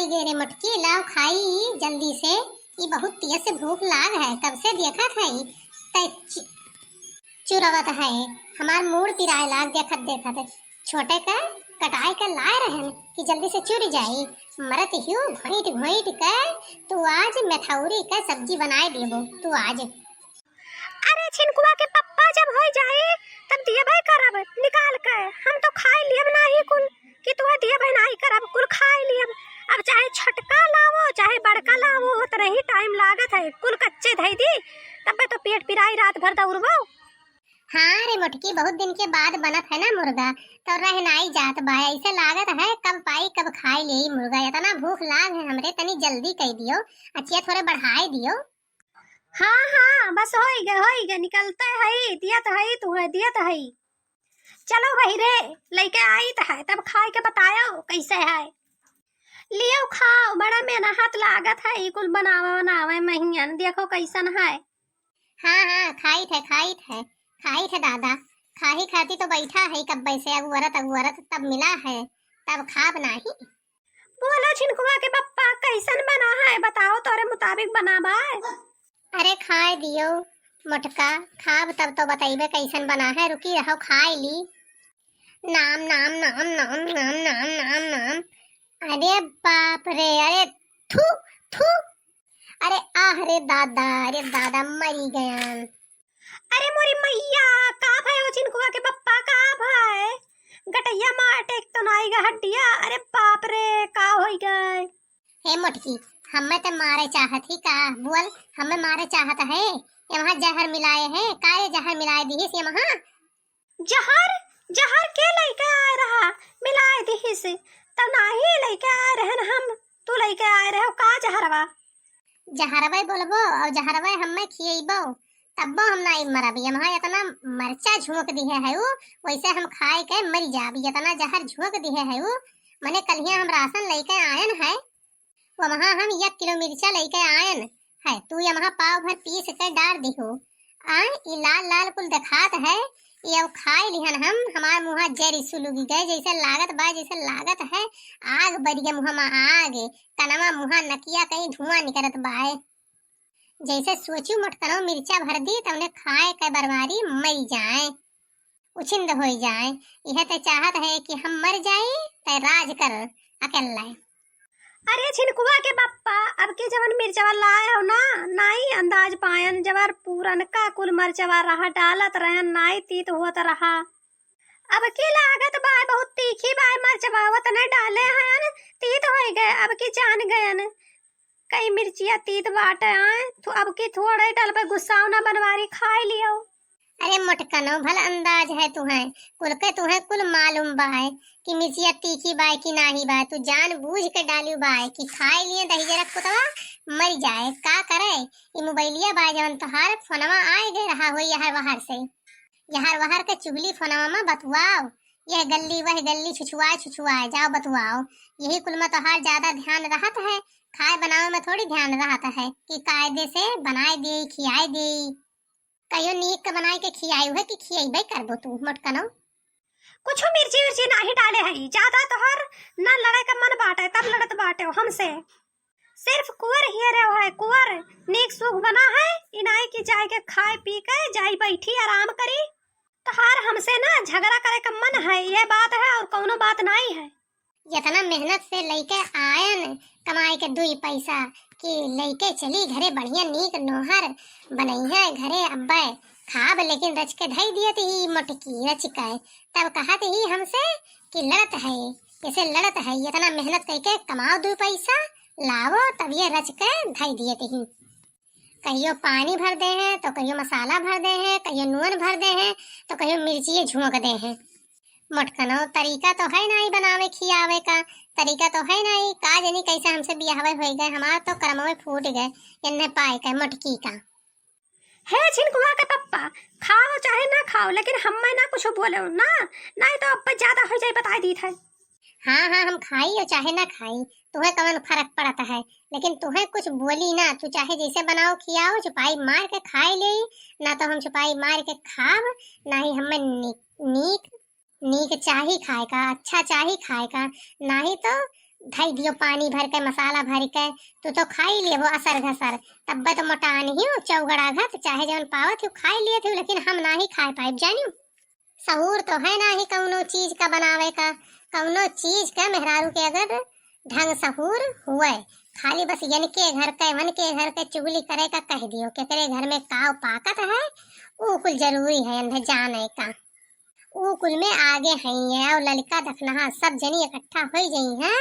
होई गे रे मटकी, लाओ खाई जल्दी से। ये बहुत तेज से भूख लाग है, कब से देखा था चुरवत है। हमार मूड पिराए लाग देखत देखत। छोटे का कटाई कर लाए रहन कि जल्दी से चुर जाई। मरत हियो घोइट घोइट कर। तू आज मेथौरी का सब्जी बनाए देबो तू आज। अरे छिनकुआ के पप्पा जब हो जाए तब दिए भाई करब निकाल के। हम तो खाए लियब नाही कुल कि तू दिए भाई नाही करब कुल खाए लियब। अब चाहे छटका लावो चाहे बड़का लावो उतना ही टाइम लागत है। कुल कच्चे धई दी तब तो पेट पिराई रात भर दौड़बो। हाँ रे मोटकी, बहुत दिन के बाद बनत है ना मुर्गा, तो रहनाई जात बा। ऐसे लागत है कब पाई कब खाई ले मुर्गा। इतना भूख लाग है हमरे, तनी जल्दी कह दियो, अच्छिया थोड़े बढ़ाई दियो। हाँ हाँ बस हो गए निकलते है दियत है तू है दियत है। चलो भाई रे लेके आई तो है तब खाए के बताओ कैसे है। लियो खाओ, बड़ा मेहनत लागत है कुल बनावे महियन। देखो कैसन है। हाँ हाँ खाई थे दादा। खाही खाती तो बैठा है कब से अगुअरत तब मिला है, तब खाब नहीं। बोलो छिनकुआ के पप्पा कैसन बना है बताओ, तोरे मुताबिक बनाबा। अरे खाए दियो मोटका, खाब तब तो बताइबे कैसन बना है। रुकी रहो खाए ली। नाम नाम नाम नाम नाम नाम नाम नाम। अरे बाप रे, अरे थू थू। अरे आह रे दादा, अरे दादा मरी गया। अरे मोरी मैया का भाई हो छिनकुआ के पप्पा का भाई गटैया मार टेक तो नाई गा हड्डिया। अरे बाप रे का होई गए। हे मोटकी, हमें तो मारे चाहत ही का बोल। हमें मारे चाहत है यहाँ जहर मिलाए है। का ये जहर मिलाए दी से यहाँ? जहर जहर के लेके आए रहा मिलाए दी से तब नाही लेके आए रहन हम। तू लेके आए रहे का जहरवा? जहरवा बोलबो और जहरवा हमें खिएबो तब हम नहीं मरब। यहाँ इतना मरचा झोंक दिए है वो, वैसे हम खाए के मर जाब। इतना जहर झोंक दिए है वो। मने कलिया हम राशन लेके आयन है, वहाँ हम 1 किलो मिर्चा लेके आयन है। तू यहाँ पाव भर पीस के डाल दिहो। ये लाल लाल कुल दिखात है, ये खाए लिहन हम। हमार मुँह जरी सुलुगी गए जैसे लागत बा, जैसे लागत है आग बढ़िया मुँह में आग। कनमा मुँह नकिया कहीं धुआं निकलत बाए। जैसे सोचू मटकनो मिर्चा भर दी तो उन्हें खाए के बरबारी मर जाए, उछिंद हो जाए। यह तो चाहत है कि हम मर जाए तो राज कर अकेला। अरे छिनकुआ के पप्पा अब के जवन मिर्चवा लाए हो ना नाई अंदाज पायन। जबर पूरन का कुल मरचवा रहा डालत रहन नाई तीत होत रहा। अब की लागत बा बहुत तीखी बा मरचवा उतने डाले हैं तीत हो गए। अब की जान गयन कई मिर्चिया तीत बाटे आए तो अब की थोड़े डाल पे गुस्सा ना बनवारी खाए लियो। अरे मोटकनो भल अंदाज है तुम्हें कुल मालूम बा है कि मिर्चिया तीखी बाय कि नाही बाय। तू जान बूझ के डालू बाय कि खाए लिए दही जरा कुतवा मर जाए। का करे ये मोबाइलिया बाय जवन तोहार फोनवा आए गए रहा हो यहर वहर के चुगली फोनवा में बतवाओ। यह गल्ली वह गल्ली छुछुआए जाओ बतवाओ। यही कुल में तोहार ज्यादा ध्यान रहत है, खाए बनावे में थोड़ी ध्यान रहता है कि कायदे से बनाए दे खियाए दे। कहियो नीक के बनाए के खियाई है कि खियाई करबो तू मोटकनो? कुछ मिर्ची विर्ची नहीं डाले हरी ज्यादा तोहर ना लड़े का मन बाटे तब लड़त बाटे हो हमसे। सिर्फ कुंवर ही रहो है कुंवर नीक सुख बना है इनाई की जाए के खाए पी के जाई बैठी आराम करी। तोहार हमसे ना झगड़ा करे का मन है ये बात है और कोनो बात नहीं है। इतना मेहनत से लेके आयन कमाए के 2 पैसा कि लेके चली घरे बढ़िया नीक नोहर बनैया घरे अब्बे खाब, लेकिन रच के धई दिए ही मोटकी रच के। तब कहत ही हमसे कि लड़त है इसे लड़त है। इतना मेहनत करके कमाओ 2 पैसा लावो तब ये रच के धई दिए ही। कहियो पानी भर दे हैं तो कहियो मसाला भर दे हैं, कहियो नून भर दे हैं तो कहियो मिर्ची झोंक दे हैं। मोटकनो तरीका तो है नहीं बनावे खियावे का, तरीका तो है नहीं। का जनी कैसे हमसे बियाहवे हो गए, हमारा तो कर्मवे फूट गए इन्ने पाए के मोटकी का। है छिनकुआ के पप्पा खाओ चाहे ना खाओ लेकिन हमें ना कुछ बोले ना नहीं तो अब ज्यादा हो जाए बता दी था। हाँ हाँ हम खाई और चाहे ना खाई तुम्हें कौन फर्क पड़ता है, लेकिन तुम्हें कुछ बोली ना। तू चाहे जैसे बनाओ खियाओ, छुपाई मार के खाए ले ना तो हम छुपाई मार के खाब। ना ही हमें नीक नीक चाही खाए का, अच्छा चाही खाए का, नहीं तो धई दियो पानी भर के मसाला भर के, तू तो खाई लिए वो असर घसर, तब तो मोटा नहीं हो चौगड़ा घत चाहे जवन पावत हो खाई लिए थे, लेकिन हम ना ही खाए पाए जानियो। सहूर तो है ना ही कौनो चीज का बनावे का, कौनो चीज का मेहरारू के अगर ढंग सहूर हुए, खाली बस यन के घर के वन के घर के चुगली करे का कह दियो के तेरे घर में काव पाकत है, वो कुल जरूरी है अंधे जाने का। वो कुल में आगे है और लड़का दखना सब जनी इकट्ठा हो गई है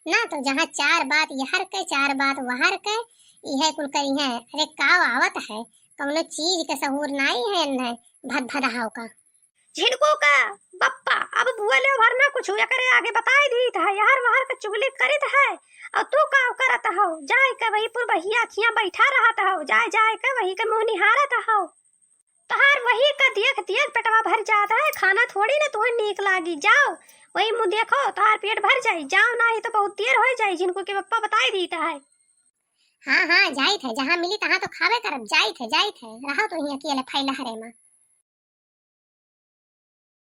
ना, तो जहाँ चार बात यहर के चार बात वहर के यह कुल करी है। अरे काव आवत है कौनो चीज के सहूर नाई है अंधे भद भदाव का। झिनकू का बप्पा अब बुआ ले भरना कुछ या करे आगे बताई दी था यार वहां का चुगली करित है, और तू का करत हो जाए के वही पुर बहिया खिया बैठा रहत हो, जाए जाए के वही के मुंह निहारत हो, तहार वही का देख देख पेटवा भर जाता है, खाना थोड़ी ना तुम्हें नीक लागी, जाओ वही मुंह देखो तहार पेट भर जाई, जाओ ना ही तो बहुत देर हो जाई। झिनकू के बप्पा बताई दीता है। हाँ हाँ जाई थे जहाँ मिली तहाँ तो खावे करब, जाई थे रहो तो ही अकेले फैला हरे माँ।